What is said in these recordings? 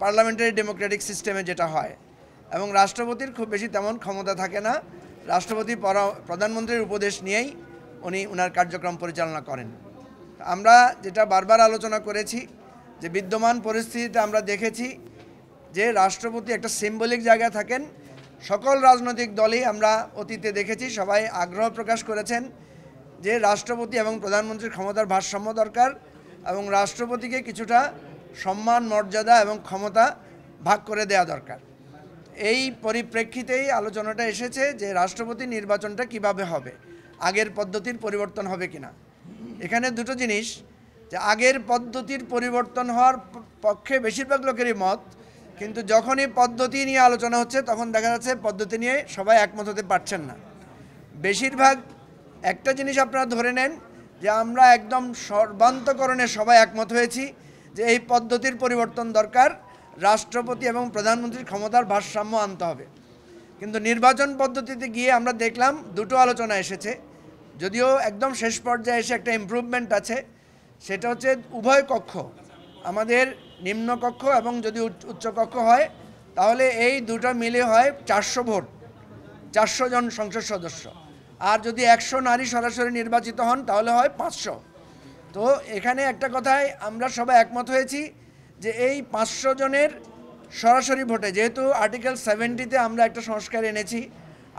Parliamentary Democratic সিস্টেমে যেটা হয়, এবং রাষ্ট্রপতির খুব বেশি তেমন ক্ষমতা থাকে না। রাষ্ট্রপতি প্রধানমন্ত্রীর উপদেশ নিয়েই উনি ওনার কার্যক্রম পরিচালনা করেন। আমরা যেটা বারবার আলোচনা করেছি যে বিদ্যমান পরিস্থিতিতে আমরা দেখেছি যে রাষ্ট্রপতি একটা সিম্বলিক জায়গায় থাকেন। সকল রাজনৈতিক দলই আমরা অতীতে দেখেছি, সবাই আগ্রহ প্রকাশ করেছেন যে রাষ্ট্রপতি এবং প্রধানমন্ত্রীর ক্ষমতার ভারসাম্য দরকার, এবং রাষ্ট্রপতিকে কিছুটা সম্মান, মর্যাদা এবং ক্ষমতা ভাগ করে দেওয়া দরকার। এই পরিপ্রেক্ষিতেই আলোচনাটা এসেছে যে রাষ্ট্রপতি নির্বাচনটা কিভাবে হবে, আগের পদ্ধতির পরিবর্তন হবে কিনা। এখানে দুটো জিনিস, যে আগের পদ্ধতির পরিবর্তন হওয়ার পক্ষে বেশিরভাগ লোকেরই মত, কিন্তু যখনই পদ্ধতি নিয়ে আলোচনা হচ্ছে তখন দেখা যাচ্ছে পদ্ধতি নিয়ে সবাই একমত হতে পারছেন না। বেশিরভাগ একটা জিনিস আপনারা ধরে নেন যে আমরা একদম সর্বান্তকরণে সবাই একমত হয়েছি যে এই পদ্ধতির পরিবর্তন দরকার, রাষ্ট্রপতি এবং প্রধানমন্ত্রীর ক্ষমতার ভারসাম্য আনতে হবে। কিন্তু নির্বাচন পদ্ধতিতে গিয়ে আমরা দেখলাম দুটো আলোচনা এসেছে, যদিও একদম শেষ পর্যায়ে এসে একটা ইমপ্রুভমেন্ট আছে। সেটা হচ্ছে উভয় কক্ষ, আমাদের নিম্নকক্ষ এবং যদি উচ্চকক্ষ হয় তাহলে এই দুটো মিলে হয় 400 ভোট, 400 জন সংসদ সদস্য। আর যদি 100 নারী সরাসরি নির্বাচিত হন তাহলে হয় 500। তো এখানে একটা কথায় আমরা সবাই একমত হয়েছি যে এই 500 জনের সরাসরি ভোটে, যেহেতু আর্টিকেল 70-তে আমরা একটা সংস্কার এনেছি,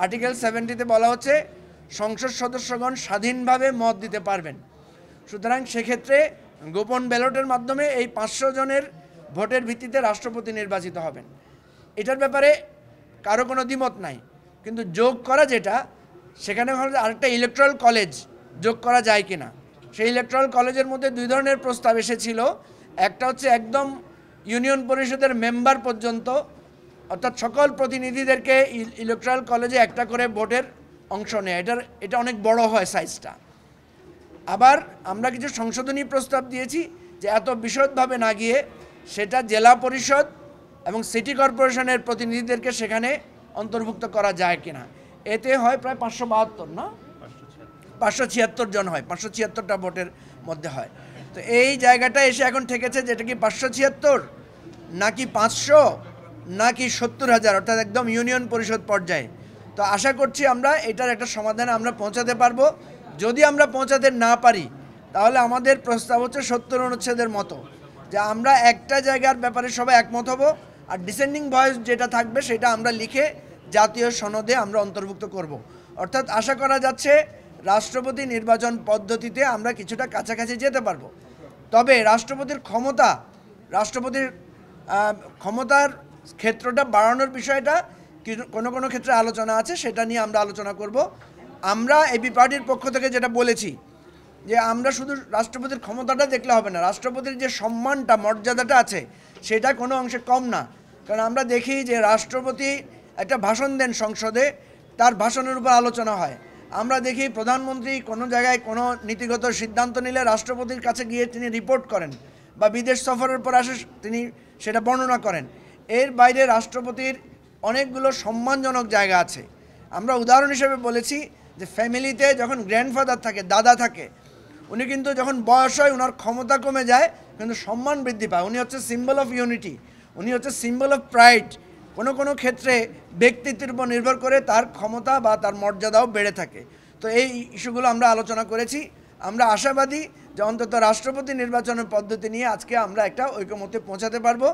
আর্টিকেল 70-তে বলা হচ্ছে সংসদ সদস্যগণ স্বাধীনভাবে মত দিতে পারবেন। সুতরাং সেক্ষেত্রে গোপন ব্যালটের মাধ্যমে এই 500 জনের ভোটের ভিত্তিতে রাষ্ট্রপতি নির্বাচিত হবেন। এটার ব্যাপারে কারো কোনো দ্বিমত নাই, কিন্তু যোগ করা যেটা, সেখানে হলো আরেকটা ইলেকট্রাল কলেজ যোগ করা যায় কিনা। সেই ইলেকট্রাল কলেজের মধ্যে দুই ধরনের প্রস্তাব এসেছিল। একটা হচ্ছে একদম ইউনিয়ন পরিষদের মেম্বার পর্যন্ত, অর্থাৎ সকল প্রতিনিধিদেরকে ইলেকট্রাল কলেজে একটা করে ভোটের অংশ নেয়। এটা অনেক বড় হয় সাইজটা। আবার আমরা কিছু সংশোধনী প্রস্তাব দিয়েছি যে এত বিশদভাবে না গিয়ে সেটা জেলা পরিষদ এবং সিটি কর্পোরেশনের প্রতিনিধিদেরকে সেখানে অন্তর্ভুক্ত করা যায় কিনা। এতে হয় প্রায় 572, না 576 জন হয়, 576টা ভোটের মধ্যে হয়। তো এই জায়গাটা এসে এখন ঠেকেছে যেটা কি 576 নাকি 500 নাকি 70,000, অর্থাৎ একদম ইউনিয়ন পরিষদ পর্যায়ে। তো আশা করছি আমরা এটার একটা সমাধানে আমরা পৌঁছাতে পারবো। যদি আমরা পৌঁছাতে না পারি তাহলে আমাদের প্রস্তাব হচ্ছে 70 অনুচ্ছেদের মতো, যে আমরা একটা জায়গার ব্যাপারে সবাই একমত হব, আর ডিসেন্ডিং ভয়েস যেটা থাকবে সেটা আমরা লিখে জাতীয় সনদে আমরা অন্তর্ভুক্ত করব। অর্থাৎ আশা করা যাচ্ছে রাষ্ট্রপতি নির্বাচন পদ্ধতিতে আমরা কিছুটা কাছাকাছি যেতে পারবো। তবে রাষ্ট্রপতির ক্ষমতার ক্ষেত্রটা বাড়ানোর বিষয়টা কোনো ক্ষেত্রে আলোচনা আছে, সেটা নিয়ে আমরা আলোচনা করব। আমরা এবি পার্টির পক্ষ থেকে যেটা বলেছি যে আমরা শুধু রাষ্ট্রপতির ক্ষমতাটা দেখলে হবে না, রাষ্ট্রপতির যে সম্মানটা, মর্যাদাটা আছে সেটা কোনো অংশে কম না। কারণ আমরা দেখি যে রাষ্ট্রপতি একটা ভাষণ দেন সংসদে, তার ভাষণের উপর আলোচনা হয়। আমরা দেখি প্রধানমন্ত্রী কোনো জায়গায় কোনো নীতিগত সিদ্ধান্ত নিলে রাষ্ট্রপতির কাছে গিয়ে তিনি রিপোর্ট করেন, বা বিদেশ সফরের পর আসে তিনি সেটা বর্ণনা করেন। এর বাইরে রাষ্ট্রপতির অনেকগুলো সম্মানজনক জায়গা আছে। আমরা উদাহরণ হিসেবে বলেছি যে ফ্যামিলিতে যখন গ্র্যান্ডফাদার থাকে, দাদা থাকে, উনি কিন্তু যখন বয়স হয় ওনার ক্ষমতা কমে যায় কিন্তু সম্মান বৃদ্ধি পায়। উনি হচ্ছে সিম্বল অফ ইউনিটি, উনি হচ্ছে সিম্বল অফ প্রাইড। কোনো ক্ষেত্রে ব্যক্তিত্বের উপর নির্ভর করে তার ক্ষমতা বা তার মর্যাদাও বেড়ে থাকে। তো এই ইস্যুগুলো আমরা আলোচনা করেছি। আমরা আশাবাদী যে অন্তত রাষ্ট্রপতি নির্বাচনের পদ্ধতি নিয়ে আজকে আমরা একটা ঐকমত্যে পৌঁছাতে পারবো।